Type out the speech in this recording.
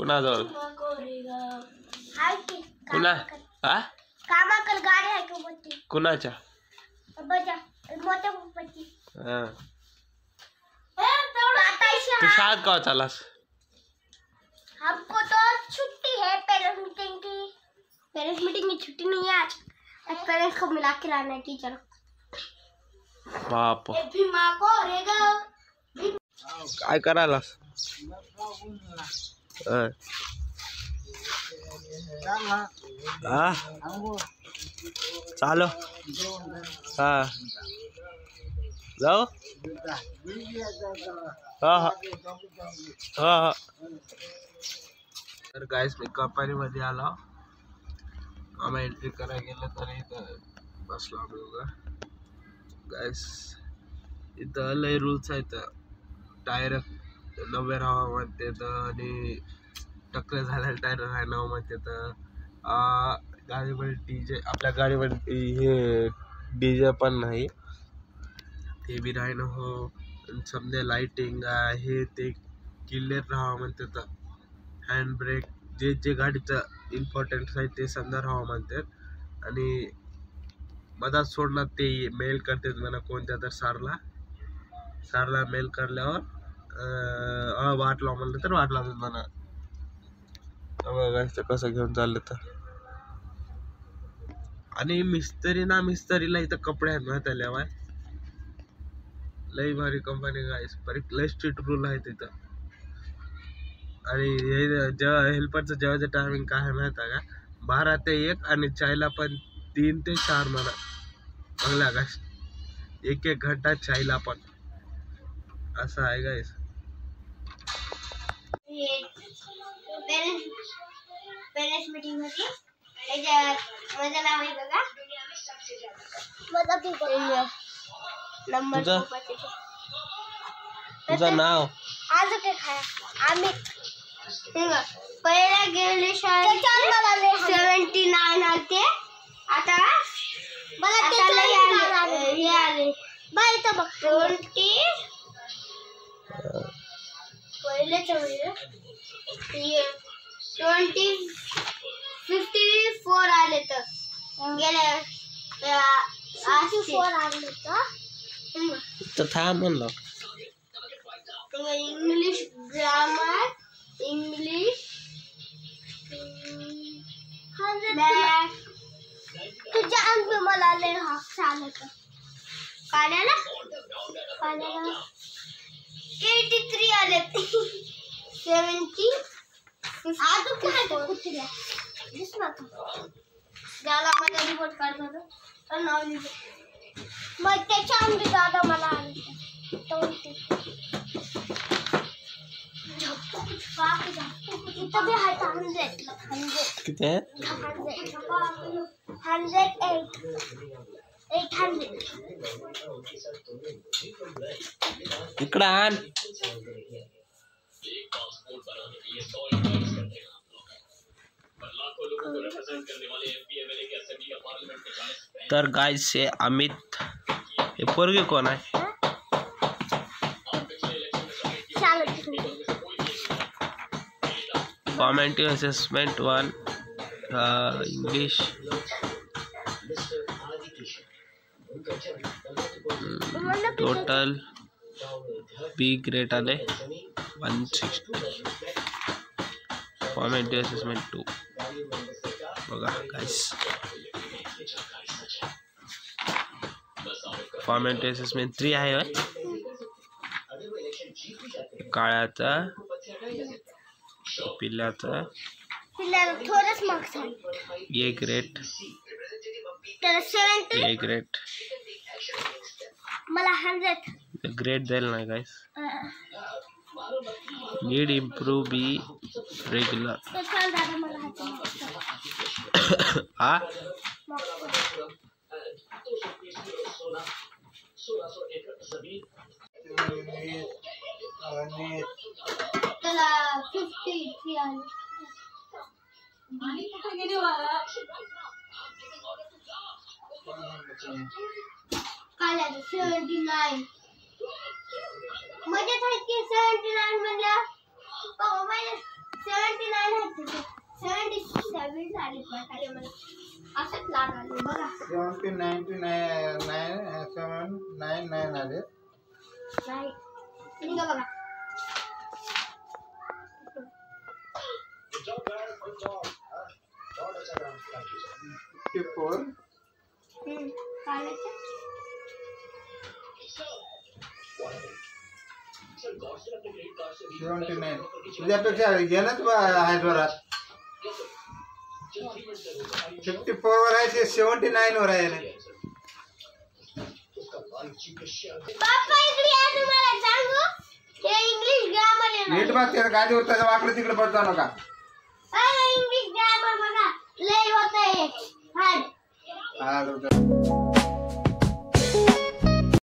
कुणाजवळ कुणा हा कामाकल गाडी आहे का मोठी कुणाच्या बजा मोठ्या पप्पाची हा तू शाळेत का चालास हमको तो छुट्टी है पेरेंट्स मीटिंग की छुट्टी नहीं है आज पेरेंट्स को मिला के लाना है टीचर बाप भी माँ को रहेगा काय करायलास हा चालो हा जाऊ हा हा हा हा तर गाईस मी कंपनीमध्ये आलो आम्ही एंट्री करायला गेलं तर इथं बसलो आम्ही बघा गाईस इथं लय रूल्स आहेत टायर नव्हे राहावं म्हणते आणि टक्कर झालेला टायर राहावं म्हणते गाडीमध्ये डीजे आपल्या गाडीमध्ये हे डीजे पण नाही ते बी राहणं हो समजा लाइटिंग आहे ते क्लिअर राहावं म्हणते हँड ब्रेक जे जे गाडीचं इम्पॉर्टन्स आहे ते समजा राहावं म्हणतात आणि मधात सोडणार ते मेल करतात मला कोणत्या तर सारला मेल करल्यावर वाट लाव म्हणलं तर वाट लावतात म्हणा बघायचं कसं घेऊन चाललं तर आणि मिस्त्रीला इथं कपडे आहेत ना त्याला लई भारी कंपनी गाईस लई स्ट्रिक्ट रूल आहे तिथं आणि हे जेव्हा हेल्परचं जेवायचं टायमिंग काय आहे माहिती आहे का 12 ते 1 आणि चायला पण 3 ते 4 म्हणा बघला गाईस 1 घंटा चायला पण असं आहे गाईस पेरेंट्स मीटिंग होती माझं नाव आहे बघा नंबर तुझं नाव आज काय खाया आम्ही पहिला गेले शाळेत 79 आलते आता हे आले बाई तर बघ 20 पहिलेच 54 आले तर गेले 54 आले तर थांब म्हणलं इंग्लिश ग्रामर इंग्लिश तुझ्या अंक मला लय चालत काढायला 83 आले 70 आज काय कुठल्या दिसला का त्याला मला रिपोर्ट काढणार तर नाव लिहिलं मग त्याच्या अंक दादा मला आले इथं भी आहे 100 किती आहे 800 इकडं आण तर गाइस से अमित हे पोरगे कोण आहे फॉर्मेटिव्ह असेसमेंट 1 इंग्लिश टोटल बी ग्रेड आले 160 फॉर्मेटिव्ह असेसमेंट 2 बघा गाइस फॉर्मेटिव्ह असेसमेंट 3 आहे काळ्याचा पिल्ल्याचा थोडंच मार्क्स आहे ए ग्रेड तर 70 ए ग्रेड मला 100 ग्रेड देईल ना गाइस नीड इम्प्रूव बी रेग्युलर हा त्याला 53 आले काला 79 मजेत आहे की 79 म्हणलं 79 नवीन झाली वाटायला मला असंच लहान आले बघा 799 आले नाही निघा बघा 54 चालायचं 79 तुझ्यापेक्षा गेलाच आहे जोरात 54 वर आहे ते 79 वर आहे पप्पा इकडे या तुम्हाला सांगू हे इंग्लिश ग्रामर आहे नीट बघ त्या गाडीवर त्याचं वाकडं तिकडे पडता नका इंग्लिश ग्रामर बघा लय होत आहे हार्ड हा